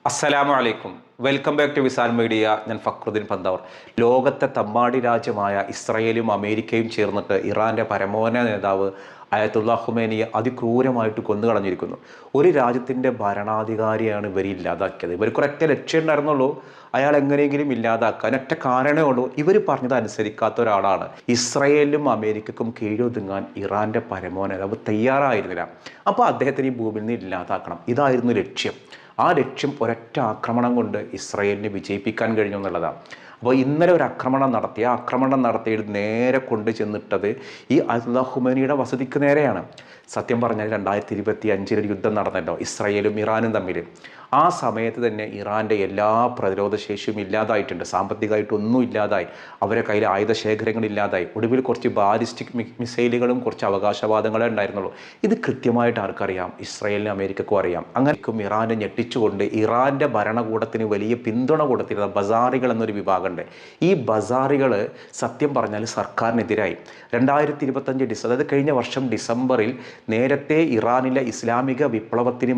അസ്സലാമു അലൈക്കും. Welcome back to വിസാൽ മീഡിയ. ഞാൻ ഫക്രുദ്ദീൻ പന്താവർ. ലോകത്തെ തമ്മാടി രാജ്യമായ ഇസ്രയേലും അമേരിക്കയും ചേർന്നിട്ട് ഇറാൻ്റെ പരമോന്നത നേതാവ് അയത്തുള്ള ഖുമൈനിയെ അതിക്രൂരമായിട്ട് കൊന്നുകളഞ്ഞിരിക്കുന്നു. ഒരു രാജ്യത്തിൻ്റെ ഭരണാധികാരിയാണ് ഇവർ ഇല്ലാതാക്കിയത്. ഇവർക്കൊരൊറ്റ ലക്ഷ്യം ഉണ്ടായിരുന്നുള്ളൂ, അയാൾ എങ്ങനെയെങ്കിലും ഇല്ലാതാക്കാൻ. ഒറ്റ കാരണമേ ഉള്ളൂ, ഇവർ പറഞ്ഞത് അനുസരിക്കാത്ത ഒരാളാണ്. ഇസ്രയേലിനും അമേരിക്കക്കും കീഴൊതുങ്ങാൻ ഇറാൻ്റെ പരമോന്നത നേതാവ് തയ്യാറായിരുന്നില്ല. അപ്പോൾ അദ്ദേഹത്തിന് ഈ ഭൂമിയിൽ നിന്ന് ഇല്ലാതാക്കണം, ഇതായിരുന്നു ലക്ഷ്യം. ആ ലക്ഷ്യം ഒരൊറ്റ ആക്രമണം കൊണ്ട് ഇസ്രയേലിനെ വിജയിപ്പിക്കാൻ കഴിഞ്ഞു എന്നുള്ളതാണ്. അപ്പോൾ ഇന്നലെ ഒരു ആക്രമണം നടത്തി, ആ ആക്രമണം നടത്തിയിട്ട് നേരെ കൊണ്ട് ചെന്നിട്ടത് ഈ അയത്തുള്ള ഖുമൈനിയുടെ വസതിക്ക് നേരെയാണ്. സത്യം പറഞ്ഞാൽ 2025 ഒരു യുദ്ധം നടന്നല്ലോ ഇസ്രയേലും ഇറാനും തമ്മിൽ. ആ സമയത്ത് തന്നെ ഇറാൻ്റെ എല്ലാ പ്രതിരോധ ശേഷിയും ഇല്ലാതായിട്ടുണ്ട്. സാമ്പത്തികമായിട്ടൊന്നും ഇല്ലാതായി, അവരെ കയ്യിൽ ആയുധശേഖരങ്ങൾ ഇല്ലാതായി. ഒടുവിൽ കുറച്ച് ബാലിസ്റ്റിക് മിസൈലുകളും കുറച്ച് അവകാശവാദങ്ങളേ ഉണ്ടായിരുന്നുള്ളൂ. ഇത് കൃത്യമായിട്ട് ആർക്കറിയാം? ഇസ്രയേലിനും അമേരിക്കക്കും അറിയാം. അങ്ങനെയും ഇറാനെ ഞെട്ടിച്ചുകൊണ്ട് ഇറാൻ്റെ ഭരണകൂടത്തിന് വലിയ പിന്തുണ കൊടുത്തിരുന്ന ബസാറികൾ എന്നൊരു വിഭാഗമുണ്ട്. ഈ ബസാറികൾ സത്യം പറഞ്ഞാൽ സർക്കാരിനെതിരായി 2025 അതായത് കഴിഞ്ഞ വർഷം ഡിസംബറിൽ നേരത്തെ ഇറാനിലെ ഇസ്ലാമിക വിപ്ലവത്തിന്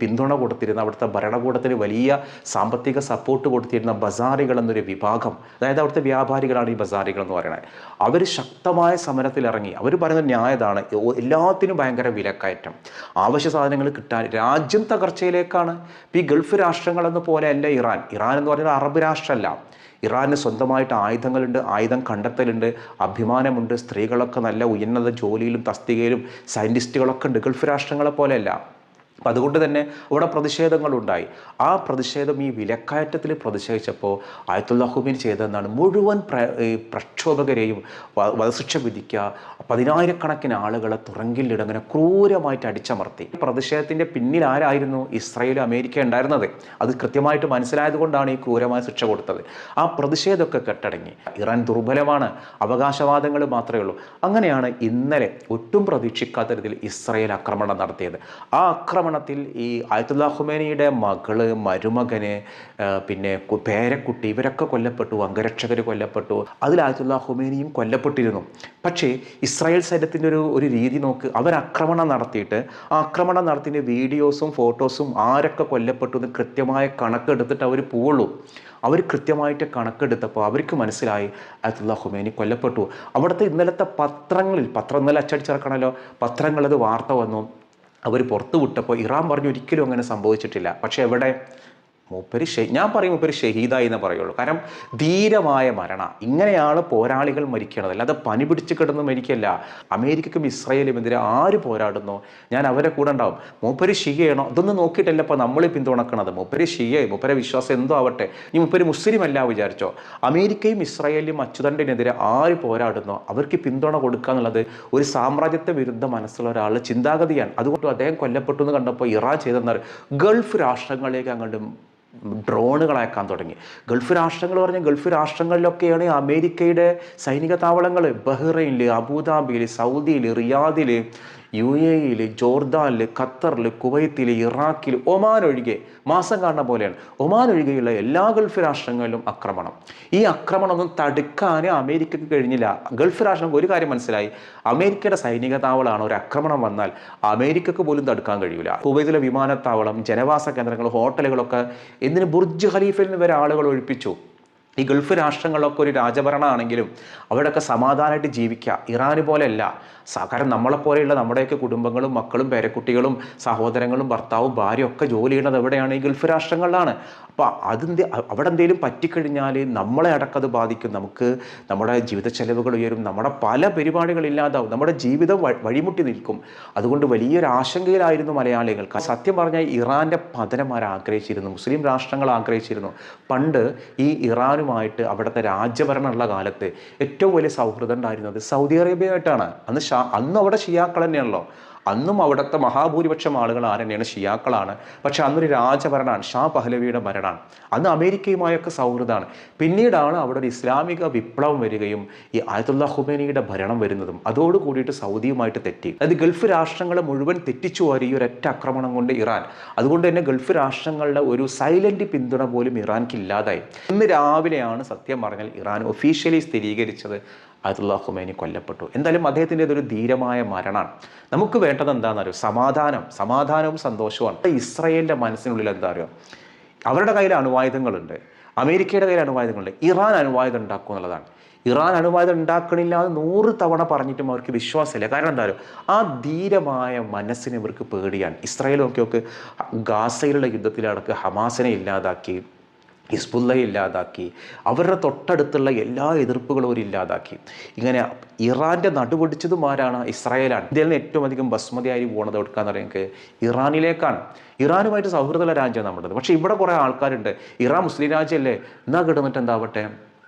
പിന്തുണ കൊടുത്തിരുന്ന, അവിടുത്തെ ഭരണകൂടത്തിന് വലിയ സാമ്പത്തിക സപ്പോർട്ട് കൊടുത്തിരുന്ന ബസാറികൾ എന്നൊരു വിഭാഗം, അതായത് അവിടുത്തെ വ്യാപാരികളാണ് ഈ ബസാറികൾ എന്ന് പറയുന്നത്. അവർ ശക്തമായ സമരത്തിലിറങ്ങി. അവർ പറയുന്നത് ന്യായതാണ്. എല്ലാത്തിനും ഭയങ്കര വിലക്കയറ്റം, ആവശ്യ സാധനങ്ങൾ കിട്ടാൻ രാജ്യം തകർച്ചയിലേക്കാണ്. ഈ ഗൾഫ് രാഷ്ട്രങ്ങളെന്ന് പോലെയല്ല ഇറാൻ. ഇറാൻ എന്ന് പറയുന്നത് അറബ് രാഷ്ട്രമല്ല. ഇറാന് സ്വന്തമായിട്ട് ആയുധങ്ങളുണ്ട്, ആയുധം കണ്ടെത്തലുണ്ട്, അഭിമാനമുണ്ട്. സ്ത്രീകളൊക്കെ നല്ല ഉന്നത ജോലിയിലും തസ്തികയിലും സയൻറ്റിസ്റ്റുകളൊക്കെ ഉണ്ട്. ഗൾഫ് രാഷ്ട്രങ്ങളെ പോലെയല്ല. അപ്പം അതുകൊണ്ട് തന്നെ അവിടെ പ്രതിഷേധങ്ങളുണ്ടായി. ആ പ്രതിഷേധം ഈ വിലക്കയറ്റത്തിൽ പ്രതിഷേധിച്ചപ്പോൾ അയത്തുള്ള ഖുമൈനി ചെയ്തതെന്നാണ് മുഴുവൻ പ്രക്ഷോഭകരെയും വധശിക്ഷ വിധിക്കുക, 10,000-കണക്കിന് ആളുകളെ തുറങ്കിലിടുക, അങ്ങനെ ക്രൂരമായിട്ട് അടിച്ചമർത്തി. പ്രതിഷേധത്തിൻ്റെ പിന്നിൽ ആരായിരുന്നു? ഇസ്രയേലും അമേരിക്ക ഉണ്ടായിരുന്നത്. അത് കൃത്യമായിട്ട് മനസ്സിലായത് കൊണ്ടാണ് ഈ ക്രൂരമായ ശിക്ഷ കൊടുത്തത്. ആ പ്രതിഷേധമൊക്കെ കെട്ടടങ്ങി. ഇറാൻ ദുർബലമാണ്, അവകാശവാദങ്ങൾ മാത്രമേ ഉള്ളൂ. അങ്ങനെയാണ് ഇന്നലെ ഒട്ടും പ്രതീക്ഷിക്കാത്ത രീതിയിൽ ഇസ്രയേൽ ആക്രമണം നടത്തിയത്. ആ ആക്രമണത്തിൽ ഈ അയത്തുള്ള ഖുമൈനിയുടെ മകള്, മരുമകന്, പിന്നെ പേരക്കുട്ടി, ഇവരൊക്കെ കൊല്ലപ്പെട്ടു. അംഗരക്ഷകർ കൊല്ലപ്പെട്ടു. അതിൽ അയത്തുള്ള ഖുമൈനിയും കൊല്ലപ്പെട്ടിരുന്നു. പക്ഷേ ഇസ്രായേൽ സൈന്യത്തിൻ്റെ ഒരു രീതി നോക്ക്. അവരാക്രമണം നടത്തിയിട്ട് ആ ആക്രമണം നടത്തിയ വീഡിയോസും ഫോട്ടോസും ആരൊക്കെ കൊല്ലപ്പെട്ടു എന്ന് കൃത്യമായ കണക്കെടുത്തിട്ട് അവർ പോവുള്ളൂ. അവർ കൃത്യമായിട്ട് കണക്കെടുത്തപ്പോൾ അവർക്ക് മനസ്സിലായി അയത്തുള്ള ഖുമൈനി കൊല്ലപ്പെട്ടു. അവിടുത്തെ ഇന്നലത്തെ പത്രം ഇന്നലെ അച്ചടിച്ചിറക്കണമല്ലോ, പത്രങ്ങളത് വാർത്ത വന്നു. അവർ പുറത്തു വിട്ടപ്പോൾ ഇറാൻ പറഞ്ഞു ഒരിക്കലും അങ്ങനെ സംഭവിച്ചിട്ടില്ല. പക്ഷേ എവിടെ? ഞാൻ പറയും മൂപ്പര് ഷഹീദായി എന്ന് പറയുള്ളൂ. കാരണം ധീരമായ മരണ. ഇങ്ങനെയാണ് പോരാളികൾ മരിക്കണത്, അല്ലാതെ പനി പിടിച്ച് കിടന്ന് മരിക്കല്ല. അമേരിക്കക്കും ഇസ്രായേലും എതിരെ ആര് പോരാടുന്നോ ഞാൻ അവരെ കൂടെ ഉണ്ടാവും. മൂപ്പര് ഷിയയാണോ ഇതൊന്നും നോക്കിയിട്ടല്ല ഇപ്പോൾ നമ്മൾ പിന്തുണക്കണത്. മൂപ്പര് ഷിയ, മൂപ്പരെ വിശ്വാസം എന്തോ ആവട്ടെ. ഇനി മൂപ്പര് മുസ്ലിം അല്ല വിചാരിച്ചോ, അമേരിക്കയും ഇസ്രായേലും അച്ചുതണ്ടിനെതിരെ ആര് പോരാടുന്നോ അവർക്ക് പിന്തുണ കൊടുക്കുക എന്നുള്ളത് ഒരു സാമ്രാജ്യത്വ വിരുദ്ധ മനസ്സുള്ള ഒരാളുടെ ചിന്താഗതിയാണ്. അതുകൊണ്ട് അദ്ദേഹം കൊല്ലപ്പെട്ടു എന്ന് കണ്ടപ്പോൾ ഇറാൻ ചെയ്തെന്നാൽ ഗൾഫ് രാഷ്ട്രങ്ങളിലേക്ക് അങ്ങോട്ട് ഡ്രോണുകൾ അയക്കാൻ തുടങ്ങി. ഗൾഫ് രാഷ്ട്രങ്ങൾ പറഞ്ഞാൽ ഗൾഫ് രാഷ്ട്രങ്ങളിലൊക്കെയാണ് അമേരിക്കയുടെ സൈനിക താവളങ്ങൾ. ബഹ്റൈനിൽ, അബുദാബിയിൽ, സൗദിയിൽ, റിയാദിൽ, UAE, ജോർദാനിൽ, ഖത്തറിൽ, കുവൈത്തിൽ, ഇറാഖിൽ, ഒമാൻ ഒഴികെ, മാസം കാണുന്ന പോലെയാണ്, ഒമാൻ ഒഴികെയുള്ള എല്ലാ ഗൾഫ് രാഷ്ട്രങ്ങളിലും ആക്രമണം. ഈ ആക്രമണം ഒന്നും തടുക്കാൻ അമേരിക്കക്ക് കഴിഞ്ഞില്ല. ഗൾഫ് രാഷ്ട്രം ഒരു കാര്യം മനസ്സിലായി, അമേരിക്കയുടെ സൈനിക താവളമാണ്, ഒരു ആക്രമണം വന്നാൽ അമേരിക്കക്ക് പോലും തടുക്കാൻ കഴിയില്ല. കുവൈത്തിലെ വിമാനത്താവളം, ജനവാസ കേന്ദ്രങ്ങൾ, ഹോട്ടലുകളൊക്കെ എന്തിന് ബുർജ് ഖലീഫയിൽ നിന്ന് വരെ ആളുകൾ ഒഴിപ്പിച്ചു. ഈ ഗൾഫ് രാഷ്ട്രങ്ങളിലൊക്കെ ഒരു രാജഭരണമാണെങ്കിലും അവിടെയൊക്കെ സമാധാനമായിട്ട് ജീവിക്കുക. ഇറാന് പോലെയല്ല. കാരണം നമ്മളെപ്പോലെയുള്ള നമ്മുടെയൊക്കെ കുടുംബങ്ങളും മക്കളും പേരക്കുട്ടികളും സഹോദരങ്ങളും ഭർത്താവും ഭാര്യയും ഒക്കെ ജോലി ചെയ്യുന്നത് എവിടെയാണ്? ഈ ഗൾഫ് രാഷ്ട്രങ്ങളിലാണ്. അപ്പോൾ അവിടെ എന്തെങ്കിലും പറ്റിക്കഴിഞ്ഞാൽ നമ്മളെ അടക്കത് ബാധിക്കും. നമുക്ക് നമ്മുടെ ജീവിത ചെലവുകൾ ഉയരും, നമ്മുടെ പല പരിപാടികളില്ലാതാവും, നമ്മുടെ ജീവിതം വഴിമുട്ടി നിൽക്കും. അതുകൊണ്ട് വലിയൊരു ആശങ്കയിലായിരുന്നു മലയാളികൾ. സത്യം പറഞ്ഞാൽ ഇറാൻ്റെ പതനം ആഗ്രഹിച്ചിരുന്നു, മുസ്ലിം രാഷ്ട്രങ്ങൾ ആഗ്രഹിച്ചിരുന്നു. പണ്ട് ഈ ഇറാനുമായിട്ട് അവിടുത്തെ രാജ്യഭരണമുള്ള കാലത്ത് ഏറ്റവും വലിയ സൗഹൃദം ഉണ്ടായിരുന്നത് സൗദി അറേബ്യയായിട്ടാണ്. അന്ന് അവിടെ ഷിയാക്കൾ തന്നെയാണല്ലോ. അന്നും അവിടുത്തെ മഹാഭൂരിപക്ഷം ആളുകൾ ആരെന്നെയാണ്? ഷിയാക്കളാണ്. പക്ഷെ അന്നൊരു രാജഭരണമാണ്, ഷാ പഹ്ലവിയുടെ ഭരണമാണ്. അന്ന് അമേരിക്കയുമായൊക്കെ സൗഹൃദമാണ്. പിന്നീടാണ് അവിടെ ഒരു ഇസ്ലാമിക വിപ്ലവം വരികയും ഈ അയത്തുള്ള ഖുമൈനിയുടെ ഭരണം വരുന്നതും. അതോട് കൂടിയിട്ട് സൗദിയുമായിട്ട് തെറ്റി. അത് ഗൾഫ് രാഷ്ട്രങ്ങളെ മുഴുവൻ തെറ്റിച്ചു വാരി ഈ ഒരൊറ്റ ആക്രമണം കൊണ്ട് ഇറാൻ. അതുകൊണ്ട് തന്നെ ഗൾഫ് രാഷ്ട്രങ്ങളുടെ ഒരു സൈലന്റ് പിന്തുണ പോലും ഇറാൻക്ക് ഇല്ലാതായി. ഇന്ന് രാവിലെയാണ് സത്യം പറഞ്ഞാൽ ഇറാൻ ഒഫീഷ്യലി സ്ഥിരീകരിച്ചത് അയത്തുള്ള ഖുമൈനി കൊല്ലപ്പെട്ടു. എന്തായാലും അദ്ദേഹത്തിൻ്റെ ഇതൊരു ധീരമായ മരണമാണ്. നമുക്ക് വേണ്ടത് എന്താണെന്നറിയോ? സമാധാനവും സന്തോഷവുമാണ്. ഇസ്രായേലിൻ്റെ മനസ്സിനുള്ളിൽ എന്താ അറിയോ? അവരുടെ കയ്യിൽ അണുവായുധങ്ങളുണ്ട്, അമേരിക്കയുടെ കയ്യിൽ അണുവായുധങ്ങളുണ്ട്. ഇറാൻ അണുവായുധം ഉണ്ടാക്കും എന്നുള്ളതാണ്. ഇറാൻ അണുവായുധം ഉണ്ടാക്കണില്ല എന്ന് 100 തവണ പറഞ്ഞിട്ടും അവർക്ക് വിശ്വാസമില്ല. കാരണം എന്തായാലും ആ ധീരമായ മനസ്സിന് ഇവർക്ക് പേടിയാണ്. ഇസ്രായേൽ നോക്കിയൊക്കെ ഗാസയിലുള്ള യുദ്ധത്തിലടക്ക് ഹമാസിനെ ഇല്ലാതാക്കി, ഹിസ്ബുള്ളയെ ഇല്ലാതാക്കി, അവരുടെ തൊട്ടടുത്തുള്ള എല്ലാ എതിർപ്പുകളും അവർ ഇല്ലാതാക്കി. ഇങ്ങനെ ഇറാൻ്റെ നടുപൊടിച്ചതും ആരാണ്? ഇസ്രായേലാണ്. ഇന്ത്യയിൽ നിന്ന് ഏറ്റവും അധികം ബസ്മതി അരി പോണത് എടുക്കാന്ന് പറയുന്നത് ഇറാനിലേക്കാണ്. ഇറാനുമായിട്ട് സൗഹൃദമുള്ള രാജ്യമാണ് നമ്മുടേത്. പക്ഷേ ഇവിടെ കുറേ ആൾക്കാരുണ്ട്, ഇറാൻ മുസ്ലിം രാജ്യമല്ലേ, എന്നാ കിടന്നിട്ട് എന്താവട്ടെ,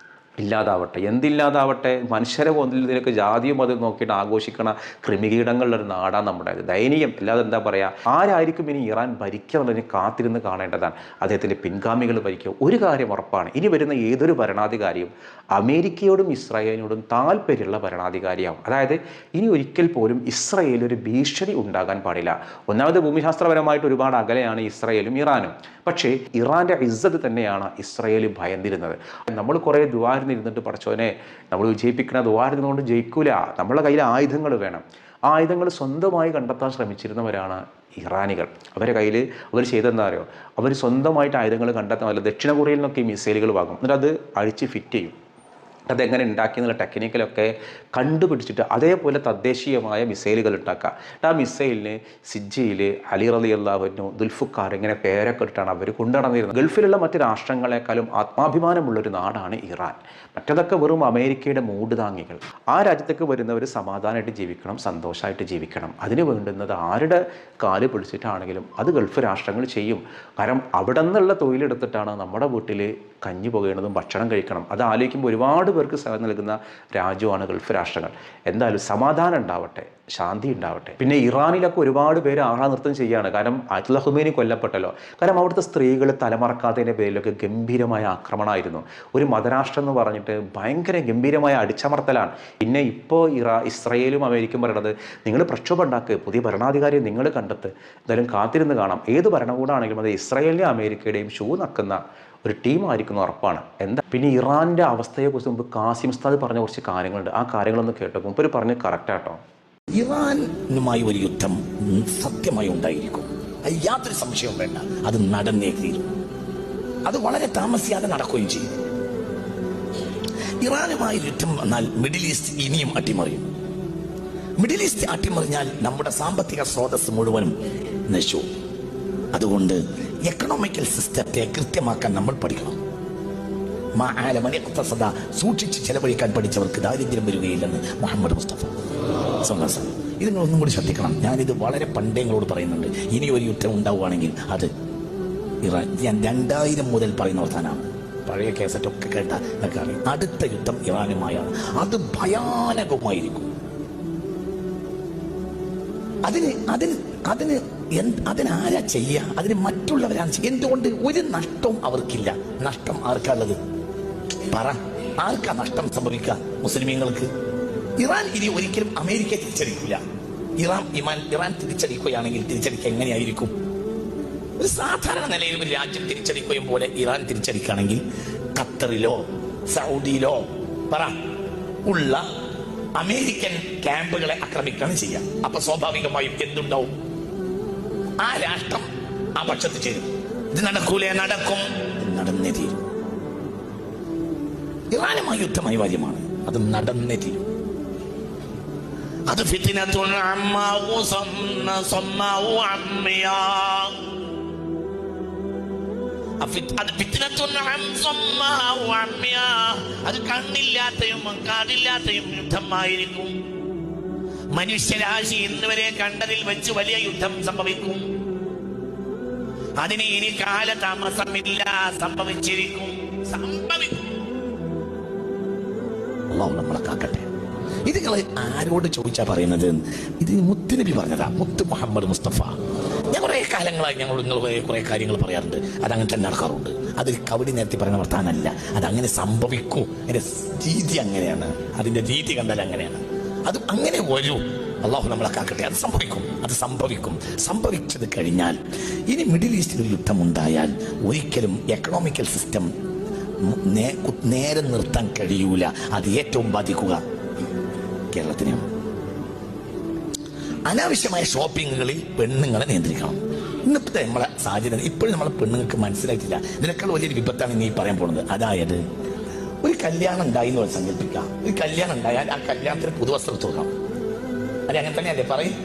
ഇല്ലാതാവട്ടെ. എന്തില്ലാതാവട്ടെ? മനുഷ്യരെ കൊന്നതിലേക്ക് ജാതിയും അത് നോക്കിയിട്ട് ആഘോഷിക്കണ കൃമികീടങ്ങളുടെ ഒരു നാടാണ് നമ്മുടേത്. ദയനീയം. അല്ലാതെ എന്താ പറയുക, ആരായിരിക്കും ഇനി ഇറാൻ ഭരിക്കുക എന്നുള്ളതിന് കാത്തിരുന്ന് കാണേണ്ടതാണ്. അദ്ദേഹത്തിൻ്റെ പിൻഗാമികൾ ഭരിക്കുക. ഒരു കാര്യം ഉറപ്പാണ്, ഇനി വരുന്ന ഏതൊരു ഭരണാധികാരിയും അമേരിക്കയോടും ഇസ്രായേലിനോടും താല്പര്യമുള്ള ഭരണാധികാരിയാവും. അതായത് ഇനി ഒരിക്കൽ പോലും ഇസ്രായേൽ ഒരു ഭീഷണി ഉണ്ടാകാൻ പാടില്ല. ഒന്നാമത് ഭൂമിശാസ്ത്രപരമായിട്ട് ഒരുപാട് അകലെയാണ് ഇസ്രായേലും ഇറാനും. പക്ഷേ ഇറാൻ്റെ ഇസ്സത്ത് തന്നെയാണ് ഇസ്രായേൽ ഭയന്നിരുന്നത്. നമ്മൾ കുറേ ഇരുന്നിട്ട് പഠിച്ചോനെ നമ്മൾ വിജയിപ്പിക്കണ ദ്വാരുന്നതുകൊണ്ട് ജയിക്കൂല. നമ്മളെ കയ്യിൽ ആയുധങ്ങൾ വേണം. ആ ആയുധങ്ങൾ സ്വന്തമായി കണ്ടെത്താൻ ശ്രമിച്ചിരുന്നവരാണ് ഇറാനികൾ. അവരുടെ കയ്യിൽ അവർ ചെയ്തെന്താ അറിയോ, അവർ സ്വന്തമായിട്ട് ആയുധങ്ങൾ കണ്ടെത്താൻ, അല്ല ദക്ഷിണ കൊറിയയിൽ നിന്നൊക്കെ ഈ മിസൈലുകൾ വാങ്ങും, എന്നിട്ട് അത് അഴിച്ച് ഫിറ്റ് ചെയ്യും. അതെങ്ങനെ ഉണ്ടാക്കിയെന്നുള്ള ടെക്നിക്കലൊക്കെ കണ്ടുപിടിച്ചിട്ട് അതേപോലെ തദ്ദേശീയമായ മിസൈലുകൾ ഉണ്ടാക്കുക. ആ മിസൈലിന് സിജ്ജിയിൽ, അലി റളിയല്ലാഹു അൻഹു, ദുൽഫുക്കാർ ഇങ്ങനെ പേരൊക്കെ ഇട്ടാണ് അവർ കൊണ്ടുനടന്നിരുന്നത്. ഗൾഫിലുള്ള മറ്റ് രാഷ്ട്രങ്ങളെക്കാളും ആത്മാഭിമാനമുള്ളൊരു നാടാണ് ഇറാൻ. മറ്റതൊക്കെ വെറും അമേരിക്കയുടെ മൂടുതാങ്ങികൾ. ആ രാജ്യത്തേക്ക് വരുന്നവർ സമാധാനമായിട്ട് ജീവിക്കണം, സന്തോഷമായിട്ട് ജീവിക്കണം. അതിന് വേണ്ടുന്നത് ആരുടെ കാല് പിടിച്ചിട്ടാണെങ്കിലും അത് ഗൾഫ് രാഷ്ട്രങ്ങൾ ചെയ്യും. കാരണം അവിടെ നിന്നുള്ള തൊഴിലെടുത്തിട്ടാണ് നമ്മുടെ വീട്ടിൽ കഞ്ഞി പുകയുന്നതും ഭക്ഷണം കഴിക്കണം. അത് ആലോചിക്കുമ്പോൾ ഒരുപാട് പേർക്ക് സേവനം നൽകുന്ന രാജ്യമാണ് ഗൾഫ് രാഷ്ട്രങ്ങൾ. എന്തായാലും സമാധാനം ഉണ്ടാവട്ടെ, ശാന്തി ഉണ്ടാവട്ടെ. പിന്നെ ഇറാനിലൊക്കെ ഒരുപാട് പേര് ആഹാനൃത്തം ചെയ്യുകയാണ്. കാരണം അയത്തുള്ള ഖുമൈനി കൊല്ലപ്പെട്ടല്ലോ. കാരണം അവിടുത്തെ സ്ത്രീകൾ തലമറക്കാത്തതിൻ്റെ പേരിലൊക്കെ ഗംഭീരമായ ആക്രമണമായിരുന്നു. ഒരു മതരാഷ്ട്രം എന്ന് പറഞ്ഞിട്ട് ഭയങ്കര ഗംഭീരമായ അടിച്ചമർത്തലാണ്. പിന്നെ ഇപ്പോൾ ഇസ്രായേലും അമേരിക്കയും പറയുന്നത്, നിങ്ങൾ പ്രക്ഷോഭം ഉണ്ടാക്കുക, പുതിയ ഭരണാധികാരിയെ നിങ്ങൾ കണ്ടെത്ത്, എന്തായാലും കാത്തിരുന്ന് കാണാം. ഏത് ഭരണകൂടമാണെങ്കിലും അത് ഇസ്രായേലിൻ്റെയും അമേരിക്കയുടെയും ഷൂ നക്കുന്ന ഒരു ടീമായിരിക്കുന്ന ഉറപ്പാണ്. എന്താ പിന്നെ ഇറാൻ്റെ അവസ്ഥയെക്കുറിച്ച് മുമ്പ് കാസിം ഉസ്താദ് പറഞ്ഞ കുറച്ച് കാര്യങ്ങളുണ്ട്. ആ കാര്യങ്ങളൊന്ന് കേട്ടോ. മുമ്പ് പറഞ്ഞ് കറക്റ്റാട്ടോ. ഇറാനുമായി ഒരു യുദ്ധം സത്യമായി ഉണ്ടായിരിക്കും, അത് യാതൊരു സംശയവും വേണ്ട. അത് നടന്നേ തീരും. അത് വളരെ താമസിയാതെ നടക്കുകയും ചെയ്യും. ഇറാനുമായി യുദ്ധം വന്നാൽ മിഡിൽ ഈസ്റ്റ് ഇനിയും അട്ടിമറിയും. മിഡിൽ ഈസ്റ്റ് അട്ടിമറിഞ്ഞാൽ നമ്മുടെ സാമ്പത്തിക സ്രോതസ് മുഴുവനും നശിച്ചു. അതുകൊണ്ട് എക്കണോമിക്കൽ സിസ്റ്റത്തെ കൃത്യമാക്കാൻ നമ്മൾ പഠിക്കണം. സൂക്ഷിച്ച് ചെലവഴിക്കാൻ പഠിച്ചവർക്ക് ദാരിദ്ര്യം വരികയില്ലെന്ന് മുഹമ്മദ് മുസ്തഫ. ഇത് നിങ്ങൾ ഒന്നും കൂടി ശ്രദ്ധിക്കണം. ഞാനിത് വളരെ പണ്ടേ നിങ്ങളോട് പറയുന്നുണ്ട്. ഇനി ഒരു യുദ്ധം ഉണ്ടാവുകയാണെങ്കിൽ അത് ഇറാൻ. ഞാൻ 2000 മുതൽ പറയുന്ന വർത്താനാണ്. പഴയ കേസറ്റൊക്കെ കേട്ടാൽ അടുത്ത യുദ്ധം ഇറാനുമായാണ്. അത് ഭയാനകമായിരിക്കും. അതിനാരാ ചെയ്യുക? അതിന് മറ്റുള്ളവരാണ് ചെയ്യുക. എന്തുകൊണ്ട്? ഒരു നഷ്ടവും അവർക്കില്ല. നഷ്ടം ആർക്കുള്ളത്? പറ, ആർക്കാ നഷ്ടം സംഭവിക്കുക? മുസ്ലിമീങ്ങൾക്ക്. ഇറാൻ ഇനി ഒരിക്കലും അമേരിക്കയെ തിരിച്ചടിക്കില്ല. ഇറാൻ തിരിച്ചടിക്കുകയാണെങ്കിൽ തിരിച്ചടിക്കുക എങ്ങനെയായിരിക്കും? ഒരു സാധാരണ നിലയിൽ ഒരു രാജ്യം തിരിച്ചടിക്കുകയും പോലെ ഇറാൻ തിരിച്ചടിക്കുകയാണെങ്കിൽ ഖത്തറിലോ സൗദിയിലോ പറ ഉള്ള അമേരിക്കൻ ക്യാമ്പുകളെ ആക്രമിക്കുകയാണ് ചെയ്യുക. അപ്പൊ സ്വാഭാവികമായും എന്തുണ്ടാവും? ആ രാഷ്ട്രം ആ പക്ഷത്ത് ചേരും. ഇത് നടക്കൂലേ? നടക്കും. നടന്നേ തീരും. ഇറാനുമായി യുദ്ധം അനിവാര്യമാണ്. അത് നടന്നേ തീരും. അത് അത് കണ്ണില്ലാത്തയും കാതില്ലാത്തയും യുദ്ധമായിരിക്കും. മനുഷ്യരാശി ഇന്നുവരെ കണ്ടതിൽ വെച്ച് വലിയ യുദ്ധം സംഭവിക്കും. അതിന് ഇനി കാലതാമസമില്ല. സംഭവിച്ചിരിക്കും. അല്ലാഹു നമ്മളെ കാക്കട്ടെ. ഇത് നിങ്ങൾ ആരോട് ചോദിച്ചാ പറയുന്നത്? ഇത് മുത്തുനബി പറഞ്ഞതാ, മുത്ത് മുഹമ്മദ് മുസ്തഫ. ഞാൻ കുറെ കാലങ്ങളായി നിങ്ങൾ കുറെ കാര്യങ്ങൾ പറയാറുണ്ട്. അതങ്ങനെ തന്നെ നടക്കാറുണ്ട്. അത് കവടി നേരത്തെ പറയുന്ന വർത്താനല്ല. അതങ്ങനെ സംഭവിക്കൂ. അതിന്റെ രീതി അങ്ങനെയാണ്. അതിന്റെ രീതി കണ്ടാൽ അങ്ങനെയാണ്. അത് അങ്ങനെ വരൂ. അള്ളാഹു നമ്മളെ കാക്കട്ടെ. അത് സംഭവിക്കും. അത് സംഭവിക്കും. സംഭവിച്ചത് കഴിഞ്ഞാൽ ഇനി മിഡിൽ ഈസ്റ്റിൽ ഒരു യുദ്ധം ഉണ്ടായാൽ ഒരിക്കലും എക്കണോമിക്കൽ സിസ്റ്റം നേരെ നിർത്താൻ കഴിയൂല. അത് ഏറ്റവും ബാധിക്കുക കേരളത്തിനെയാണ്. അനാവശ്യമായ ഷോപ്പിങ്ങുകളിൽ പെണ്ണുങ്ങളെ നിയന്ത്രിക്കണം. ഇന്നത്തെ നമ്മളെ സാഹചര്യം ഇപ്പോഴും നമ്മളെ പെണ്ണുങ്ങൾക്ക് മനസ്സിലായിട്ടില്ല. ഇതിനേക്കാൾ വലിയൊരു വിപത്താണ് നീ പറയാൻ പോകുന്നത്. അതായത് ഒരു കല്യാണം ഉണ്ടായി എന്ന് സങ്കല്പിക്കാം. ഒരു കല്യാണം ഉണ്ടായാൽ ആ കല്യാണത്തിന് പുതുവസ്ത്രം തോന്നാം. അത് അങ്ങനെ തന്നെയല്ലേ പറയും.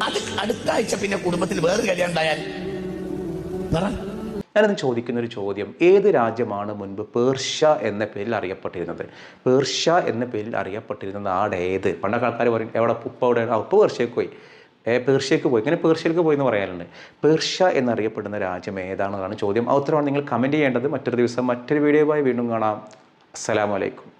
അത് അടുത്ത ആഴ്ച പിന്നെ കുടുംബത്തിൽ വേറൊരു കല്യാണം ഉണ്ടായാൽ ഞാനിന്ന് ചോദിക്കുന്ന ഒരു ചോദ്യം, ഏത് രാജ്യമാണ് മുൻപ് പേർഷ്യ എന്ന പേരിൽ അറിയപ്പെട്ടിരുന്നത്? പേർഷ്യ എന്ന പേരിൽ അറിയപ്പെട്ടിരുന്ന നാട് ഏത്? പണ്ടൊക്കെ ആൾക്കാർ പറയും എവിടെ ഉപ്പ അവിടെ ഉപ്പ് പേർഷ്യക്ക് പോയി, പേർഷ്യക്ക് പോയി, ഇങ്ങനെ പേർഷ്യക്ക് പോയി എന്ന് പറയാറുണ്ട്. പേർഷ്യ എന്നറിയപ്പെടുന്ന രാജ്യം ഏതാണെന്നാണ് ചോദ്യം. ആ ഉത്തരവാണ് നിങ്ങൾ കമൻറ്റ് ചെയ്യേണ്ടത്. മറ്റൊരു ദിവസം മറ്റൊരു വീഡിയോയുമായി വീണ്ടും കാണാം. അസ്സലാമു അലൈക്കും.